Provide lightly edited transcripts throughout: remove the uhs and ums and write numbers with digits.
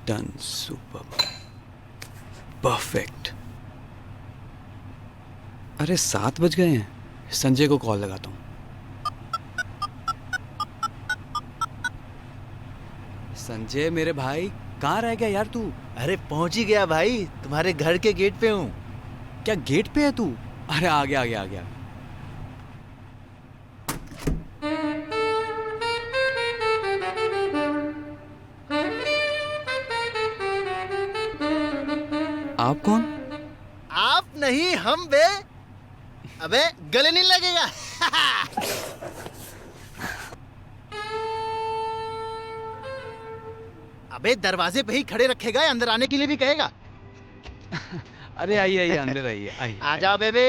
Done, super, perfect. अरे 7 बज गए हैं, संजय को कॉल लगाता हूँ। संजय मेरे भाई, कहाँ रह गया यार तू? अरे पहुंच ही गया भाई, तुम्हारे घर के गेट पे हूँ। क्या गेट पे है तू? अरे आ गया आ गया आ गया। आप कौन? आप नहीं हम बे। अबे गले नहीं लगेगा। अबे दरवाजे पे ही खड़े रखेगा या अंदर आने के लिए भी कहेगा? अरे आइए आइए, अंदर आइए, आइए आ जाओ बेबे।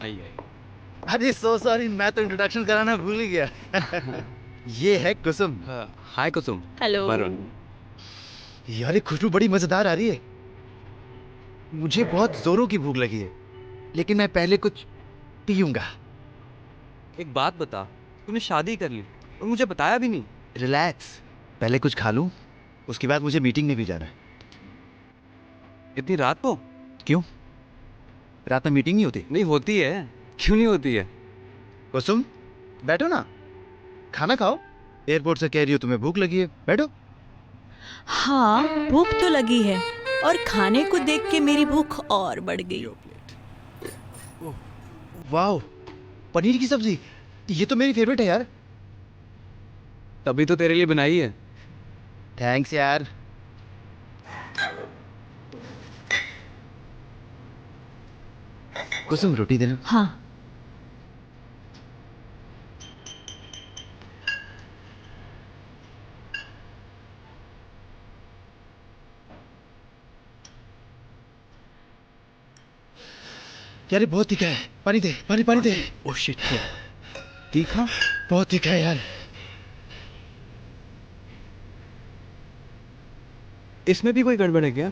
आइए आइए। अरे सो सॉरी, मैं तो इंट्रोडक्शन कराना भूल ही गया। ये है कुसुम। हाय कुसुम। हेलो। वरुण। यार ये खुशबू बड़ी मजेदार आ रही है। मुझे बहुत जोरों की भूख लगी है, लेकिन मैं पहले कुछ पीऊंगा। एक बात बता, तूने शादी कर ली और मुझे बताया भी नहीं। रिलैक्स, पहले कुछ खा लूं, उसके बाद मुझे मीटिंग में भी जाना है। इतनी रात को? क्यों, रात में मीटिंग नहीं होती? नहीं होती है, क्यों नहीं होती है? कुसुम बैठो ना, खाना खाओ। एयरपोर्ट से कह रही हो तुम्हें भूख लगी है, बैठो। हाँ, भूख तो लगी है और खाने को देख के मेरी भूख और बढ़ गई। वाह, पनीर की सब्जी, ये तो मेरी फेवरेट है यार। तभी तो तेरे लिए बनाई है। थैंक्स यार। कुसुम रोटी देना। हाँ। यार ये बहुत तीखा है, पानी दे, पानी पानी दे। ओह शिट, तीखा? बहुत तीखा है यार। इसमें भी कोई गड़बड़ है क्या?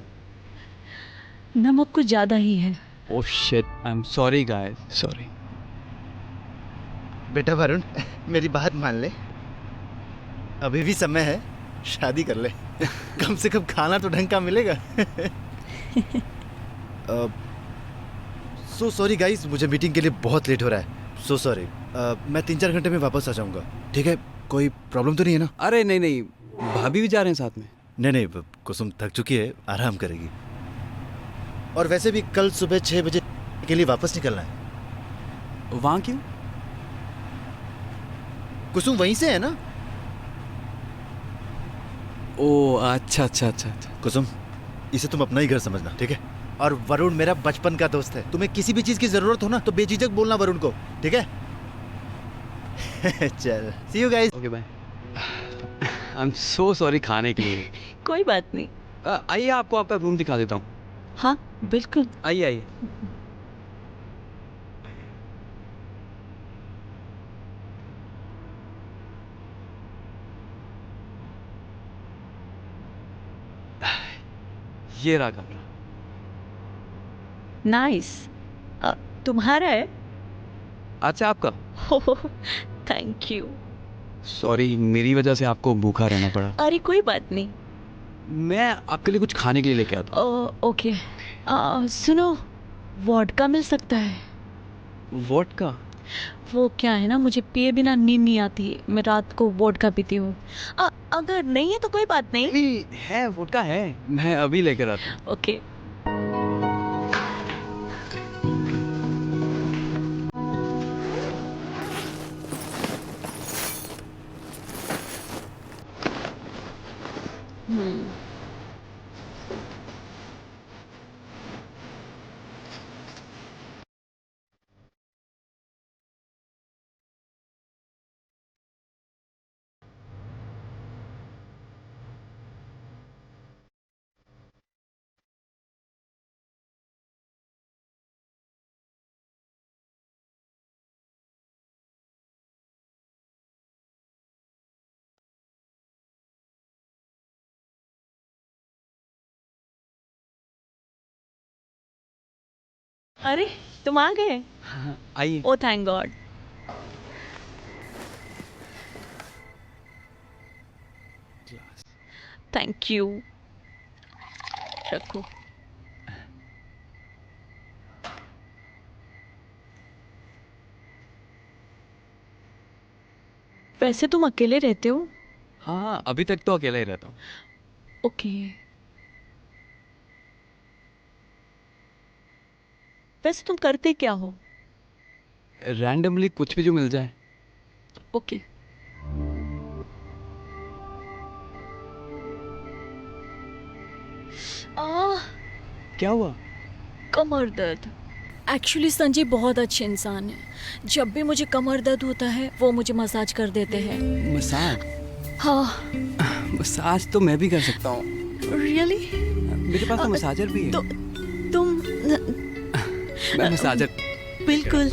नमक कुछ ज्यादा ही है। Oh shit, I am sorry guys, sorry. बेटा वरुण, मेरी बात मान ले, अभी भी समय है, शादी कर ले। कम से कम खाना तो ढंग का मिलेगा। सो सॉरी गाइस, मुझे मीटिंग के लिए बहुत लेट हो रहा है। So sorry. मैं 3-4 घंटे में वापस आ जाऊंगा, ठीक है? कोई प्रॉब्लम तो नहीं है ना? अरे नहीं नहीं, भाभी भी जा रहे हैं साथ में। नहीं नहीं, कुसुम थक चुकी है, आराम करेगी। और वैसे भी कल सुबह 6 बजे के लिए वापस निकलना है। वहाँ क्यों? कुसुम वहीं से है ना? ओह अच्छा अच्छा अच्छा अच्छा। कुसुम, इसे तुम अपना ही घर समझना, ठीक है? और वरुण मेरा बचपन का दोस्त है। तुम्हें किसी भी चीज की जरूरत हो ना तो बेझिझक बोलना वरुण को, ठीक है? चल, see you guys. Okay bye. I am so sorry खाने के लिए। कोई बात नहीं। आइए, आपको आपका रूम दिखा देता हूँ। हाँ बिल्कुल। आइए आइए। ये रहा कमरा। नाइस। तुम्हारा है? अच्छा, आपका? Thank you. सॉरी, मेरी वजह से आपको भूखा रहना पड़ा। अरे कोई बात नहीं। मैं आपके लिए कुछ खाने के लिए लेके आता ओके। सुनो, वोडका मिल सकता है? हूँ। वोडका? वो क्या है ना, मुझे पिए बिना नींद नहीं आती, मैं रात को वोडका पीती हूँ। अगर नहीं है तो कोई बात नहीं। नहीं है, वोडका है, मैं अभी लेकर आता हूँ। ओके। अरे तुम आ गए? आइए। Oh thank god. Class. Thank you. रखो। वैसे तुम अकेले रहते हो? हाँ, अभी तक तो अकेला ही रहता हूँ। ओके। वैसे तुम करते क्या हो? रैंडमली कुछ भी जो मिल जाए। ओके। क्या हुआ? कमर दर्द। एक्चुअली संजय बहुत अच्छे इंसान है। जब भी मुझे कमर दर्द होता है वो मुझे मसाज कर देते हैं। मसाज? हाँ। मसाज तो मैं भी कर सकता हूँ। रियली? मेरे पास तो मसाजर भी है। तो तुम मैं मसाजर। बिल्कुल।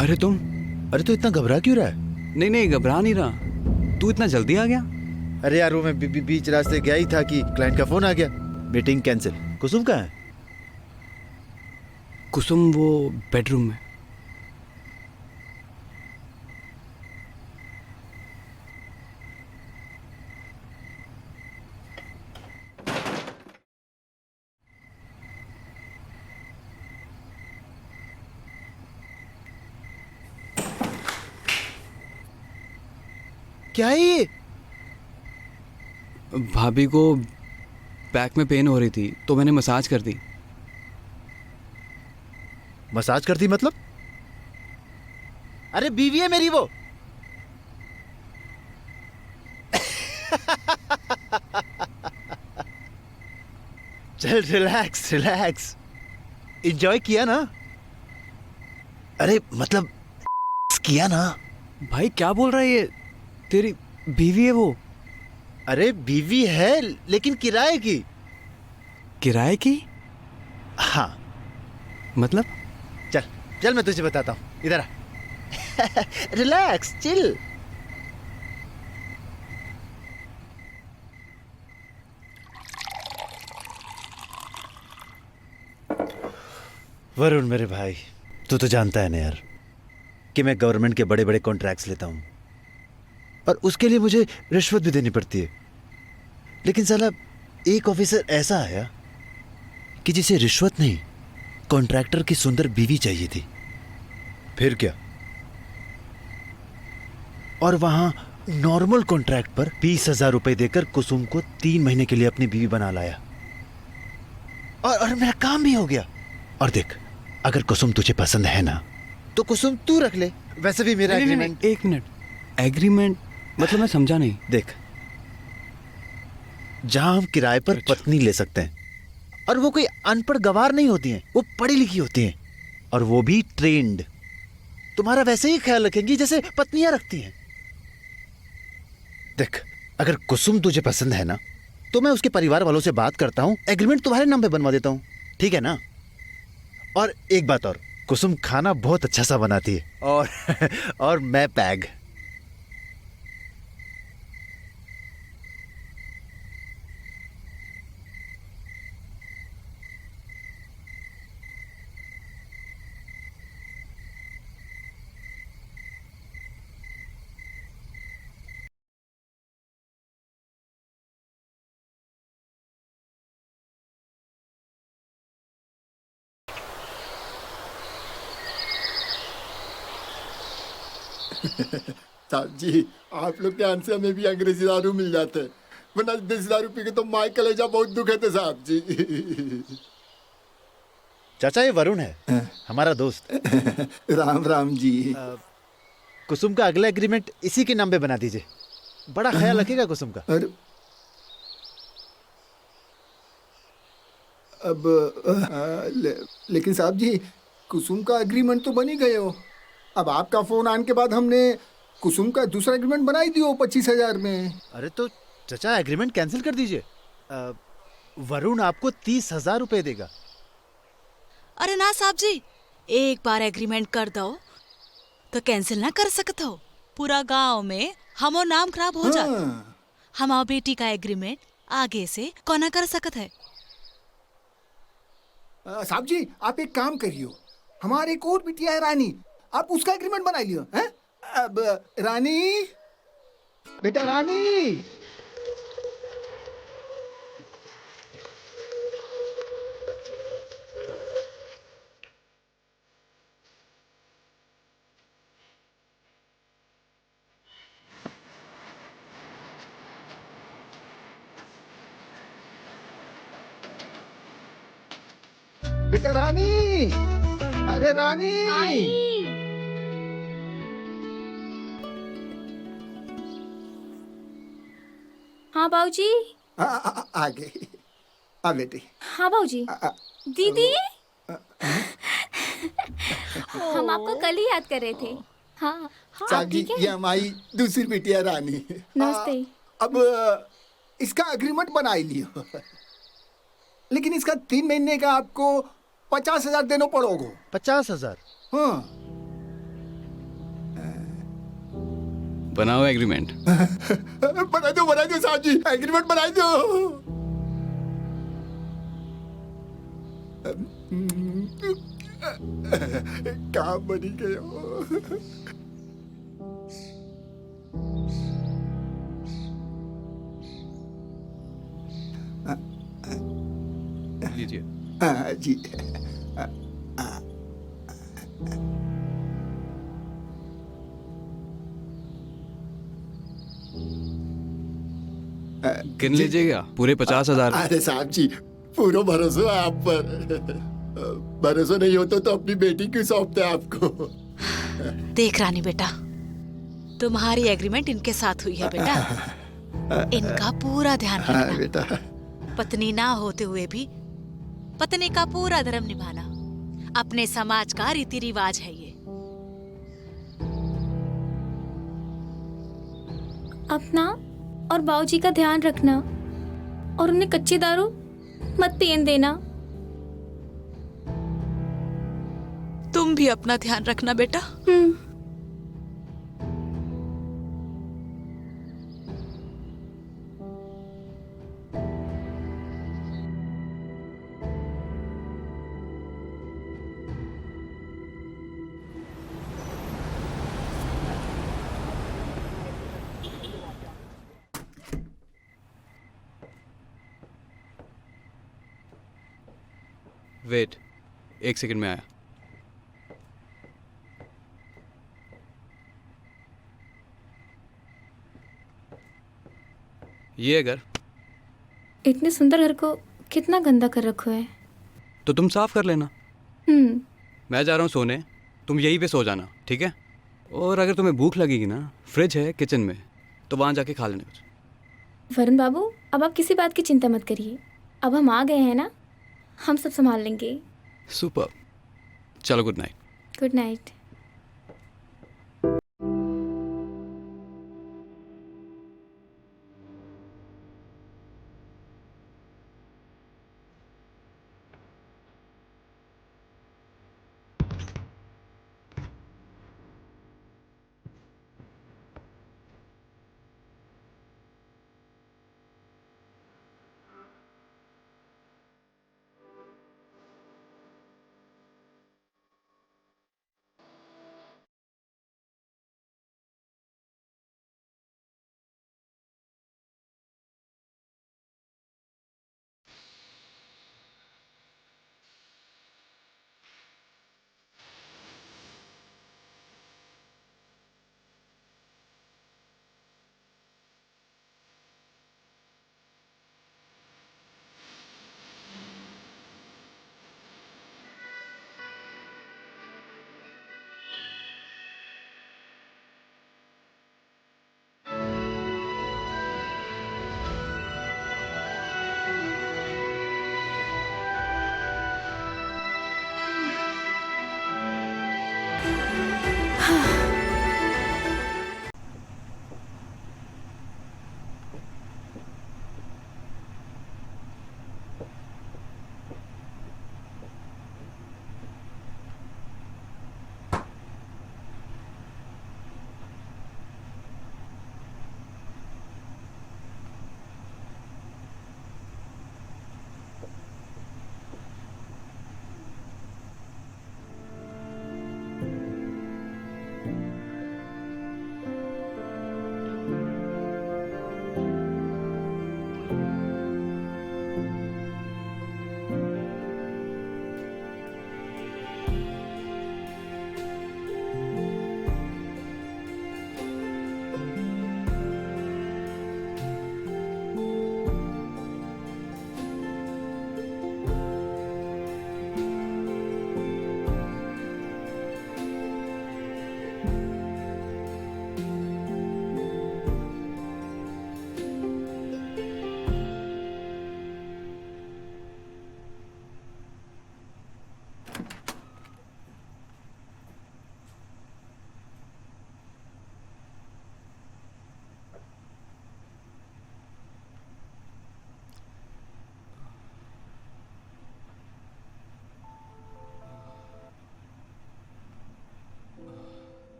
अरे तुम? अरे तो इतना घबरा क्यों रहा है? नहीं नहीं, घबरा नहीं रहा। तू इतना जल्दी आ गया? अरे यार वो मैं बीच रास्ते गया ही था कि क्लाइंट का फोन आ गया, मीटिंग कैंसिल। कुसुम कहाँ है? कुसुम वो बेडरूम में। क्या है ये? भाभी को बैक में पेन हो रही थी तो मैंने मसाज कर दी। मसाज करती मतलब? अरे बीवी है मेरी वो। चल रिलैक्स रिलैक्स, एंजॉय किया ना? अरे मतलब किया ना? भाई क्या बोल रहा है ये? तेरी बीवी है वो? अरे बीवी है लेकिन किराए की। किराए की? हाँ। मतलब? चल चल मैं तुझे बताता हूँ, इधर आ। Relax chill. वरुण मेरे भाई, तू तो जानता है ना यार कि मैं गवर्नमेंट के बड़े बड़े कॉन्ट्रैक्ट्स लेता हूँ और उसके लिए मुझे रिश्वत भी देनी पड़ती है। लेकिन साला एक ऑफिसर ऐसा आया कि जिसे रिश्वत नहीं, कॉन्ट्रैक्टर की सुंदर बीवी चाहिए थी। फिर क्या, और वहां नॉर्मल कॉन्ट्रैक्ट पर 20,000 रुपए देकर कुसुम को 3 महीने के लिए अपनी बीवी बना लाया और मेरा काम भी हो गया। और देख, अगर कुसुम तुझे पसंद है ना तो कुसुम तू रख ले। वैसे भी मेरा एग्रीमेंट। एक मिनट, एग्रीमेंट मतलब मैं समझा नहीं। देख, जहां हम किराए पर पत्नी ले सकते हैं और वो कोई अनपढ़ गवार नहीं होती हैं, वो पढ़ी लिखी होती हैं और वो भी ट्रेंड। तुम्हारा वैसे ही ख्याल रखेंगी जैसे पत्नियां रखती हैं। देख, अगर कुसुम तुझे पसंद है ना तो मैं उसके परिवार वालों से बात करता हूं, एग्रीमेंट तुम्हारे नाम पे बनवा देता हूं, ठीक है ना? और एक बात और, कुसुम खाना बहुत अच्छा सा बनाती है और और मैं पैग। साहब जी, आप लोग के ध्यान से हमें भी अंग्रेजी दारू मिल जाते हैं, वरना देसी दारू पी के तो माई कलेजा बहुत दुखे थे साहब जी। चाचा ये वरुण है, हमारा दोस्त। राम राम जी। कुसुम का अगला एग्रीमेंट इसी के नाम पे बना दीजिए, बड़ा ख्याल रखेगा कुसुम का। अरे अब लेकिन साहब जी, कुसुम का एग्रीमेंट तो बन ही गए हो। अब आपका फोन आने के बाद हमने कुसुम का दूसरा एग्रीमेंट बना ही दियो 25,000 में। अरे तो चाचा एग्रीमेंट कैंसिल कर दीजिए। वरुण आपको 30,000 रुपए देगा। अरे ना साहब जी, एक बार एग्रीमेंट कर दो तो कैंसिल ना कर सकते हो। पूरा गांव में हमो नाम खराब हो जाता। हाँ। हमार बेटी का एग्रीमेंट आगे से कोना कर सकत है। साहब जी, आप एक काम करियो, हमारे एक और बिटिया है रानी, आप उसका एग्रीमेंट बना लियो हैं। अब रानी, बेटा रानी। बेटा रानी, अरे रानी। हाँ बाबूजी। आ गई। आ बेटी। हाँ बाबूजी। दीदी, हम आपको कल ही याद कर रहे थे। हाँ साहब आप जी, ठीक है? ये हमारी दूसरी बिटिया रानी। नमस्ते। अब इसका एग्रीमेंट बना ही लियो, लेकिन इसका 3 महीने का आपको 50,000 देना पड़ोगे। 50,000? हाँ। बनाओ एग्रीमेंट। बना दो साहब जी, एग्रीमेंट बना दो। काम बनी गयो। लीजिए। हाँ जी। गिन लीजिएगा पूरे 50,000। अरे साहब जी, पूरा भरोसा है आप पर। भरोसा नहीं होता तो अपनी बेटी क्यों सौंपते आपको। देख रानी बेटा, तुम्हारी एग्रीमेंट इनके साथ हुई है बेटा। इनका पूरा ध्यान हाँ रखना। बेटा। पत्नी ना होते हुए भी पत्नी का पूरा धर्म निभाना अपने समाज का रीति रिवाज है। ये अपना और बाबूजी का ध्यान रखना और उन्हें कच्ची दारू मत पीने देना। तुम भी अपना ध्यान रखना बेटा। वेट, 1 सेकंड में आया। ये घर इतने सुंदर घर को कितना गंदा कर रखो है। तो तुम साफ कर लेना। हम्म। मैं जा रहा हूँ सोने, तुम यहीं पे सो जाना, ठीक है? और अगर तुम्हें भूख लगेगी ना, फ्रिज है किचन में, तो वहाँ जाके खा लेना कुछ। वरुण बाबू, अब आप किसी बात की चिंता मत करिए। अब हम आ गए हैं ना, हम सब संभाल लेंगे। सुपर। चलो, गुड नाइट। Good night.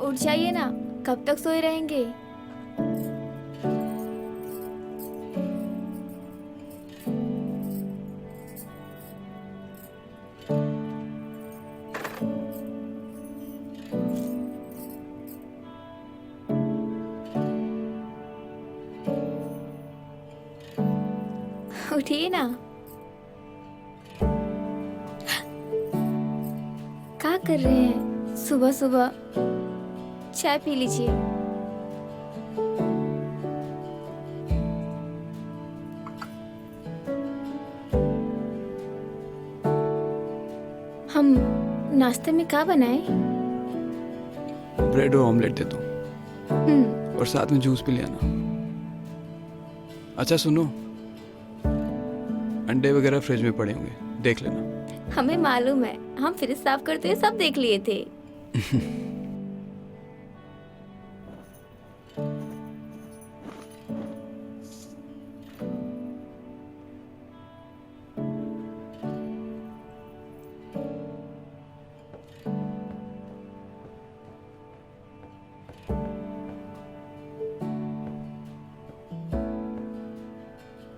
उठ जाइए ना, कब तक सोए रहेंगे? उठिए ना। क्या कर रहे हैं सुबह सुबह? चाय पी लीजिए। हम नाश्ते में क्या बनाए? ब्रेड और ऑमलेट दे दो हम्म, और साथ में जूस भी ले आना। अच्छा सुनो, अंडे वगैरह फ्रिज में पड़े होंगे, देख लेना। हमें मालूम है, हम फ्रिज साफ करते हुए सब देख लिए थे।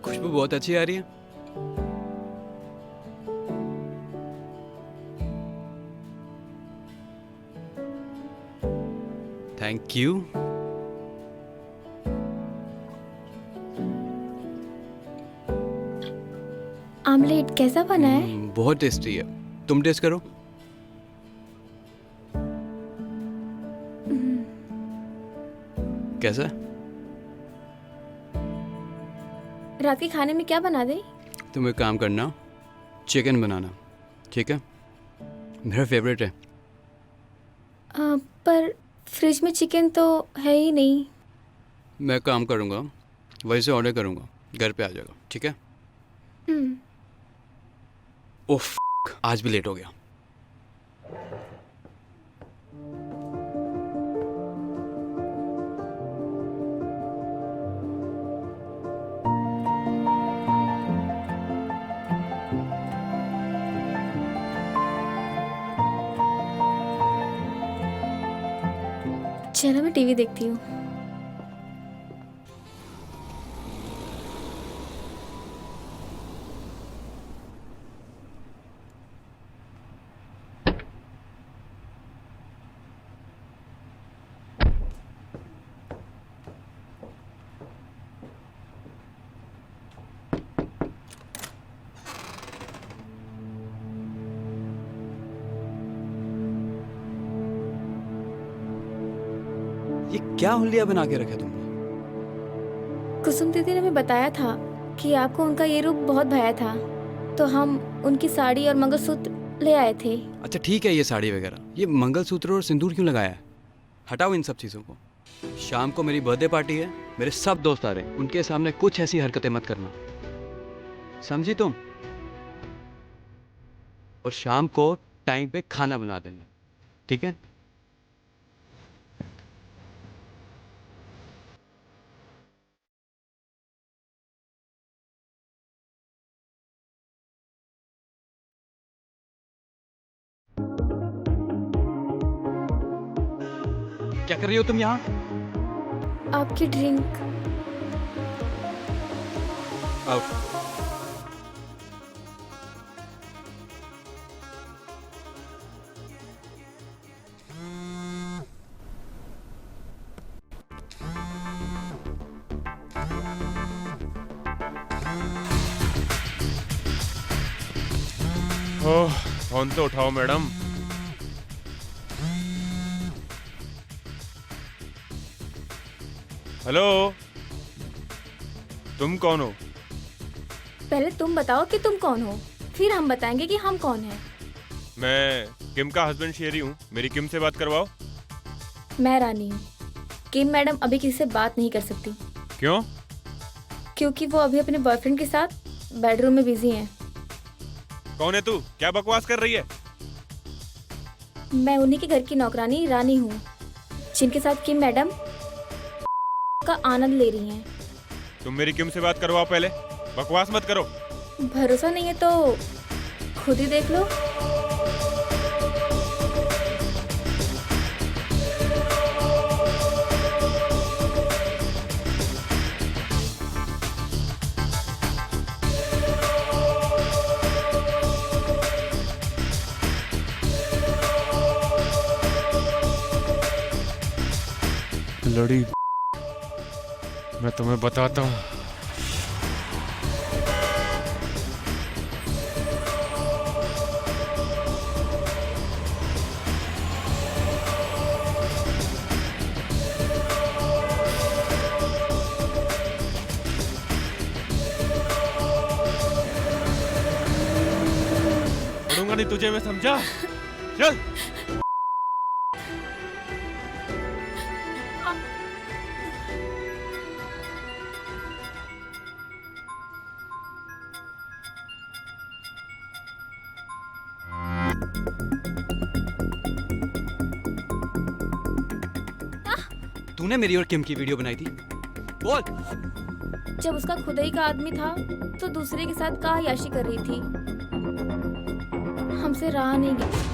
खुशबू बहुत अच्छी आ रही है। Thank you. आमलेट कैसा बना है? बहुत टेस्टी है, तुम टेस्ट करो। कैसा है? रात के खाने में क्या बना दे? तुम एक काम करना, चिकन बनाना, ठीक है? मेरा फेवरेट है। पर फ्रिज में चिकन तो है ही नहीं। मैं काम करूँगा, वहीं से ऑर्डर करूँगा, घर पे आ जाएगा, ठीक है? हम्म, ओफ, आज भी लेट हो गया। चलो मैं टीवी देखती हूँ। ये क्या हुलिया बना के रखा तुमने? कुसुम दीदी ने हमें बताया था कि आपको उनका ये रूप बहुत भाया था, तो हम उनकी साड़ी और मंगलसूत्र ले आए थे। अच्छा ठीक है, ये साड़ी वगैरह, ये मंगलसूत्र और सिंदूर क्यों लगाया है? हटाओ इन सब चीज़ों को। शाम को मेरी बर्थडे पार्टी है, मेरे सब दोस्त आ रहे हैं, उनके सामने कुछ ऐसी हरकतें मत करना, समझी तुम? और शाम को टाइम पे खाना बना देना, ठीक है? क्या कर रही हो तुम यहाँ? आपकी ड्रिंक। आउट। ओह, फोन तो उठाओ मैडम। हेलो, तुम कौन हो? पहले तुम बताओ कि तुम कौन हो, फिर हम बताएंगे कि हम कौन हैं। मैं किम का हस्बैंड शेरी हूँ, मेरी किम से बात करवाओ। मैं रानी हूँ। किम मैडम अभी किसी से बात नहीं कर सकती, क्यों? क्योंकि वो अभी अपने बॉयफ्रेंड के साथ बेडरूम में बिजी हैं। कौन है तू? क्या बकवास कर रही है? मैं उन्हीं के घर की नौकरानी रानी हूँ, जिनके साथ किम मैडम का आनंद ले रही हैं। तुम मेरी किम से बात करवाओ पहले, बकवास मत करो। भरोसा नहीं है तो खुद ही देख लो। लड़ी मैं तुम्हें बताता हूँ। पढ़ूंगा नहीं तुझे, मैं समझा। चल। तूने मेरी और किम की वीडियो बनाई थी, बोल। जब उसका खुद ही का आदमी था तो दूसरे के साथ का याशी कर रही थी, हमसे रहा नहीं गया।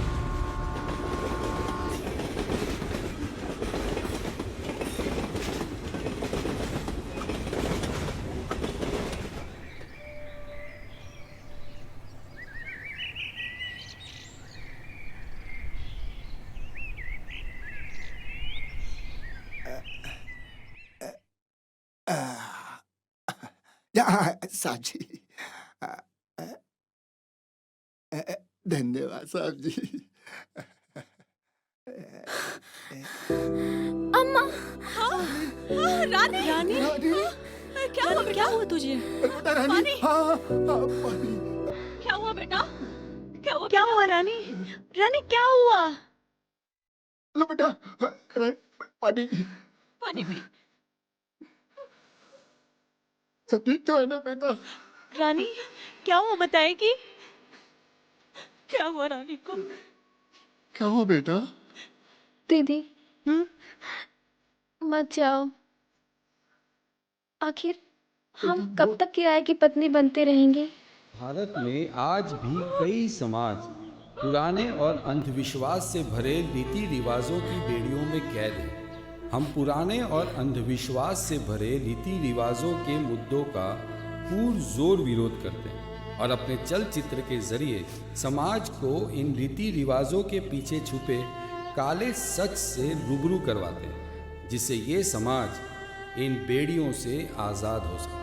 साहब जी, धन्यवाद साहब जी। अम्मा, रानी रानी, क्या हुआ तुझे? बेटा रानी, हाँ पानी। क्या हुआ बेटा? क्या हुआ रानी? रानी क्या हुआ? लो बेटा, पानी। पानी में। सब ठीक तो है ना बेटा? रानी क्या हुआ, बताएगी? क्या हुआ रानी को? क्या हुआ बेटा? दीदी मत जाओ। आखिर हम कब तक किराए की पत्नी बनते रहेंगे? भारत में आज भी कई समाज पुराने और अंधविश्वास से भरे रीति रिवाजों की बेड़ियों में कैद हैं। हम पुराने और अंधविश्वास से भरे रीति रिवाजों के मुद्दों का पुरजोर विरोध करते हैं और अपने चलचित्र के जरिए समाज को इन रीति रिवाजों के पीछे छुपे काले सच से रूबरू करवाते हैं, जिससे ये समाज इन बेड़ियों से आज़ाद हो सके।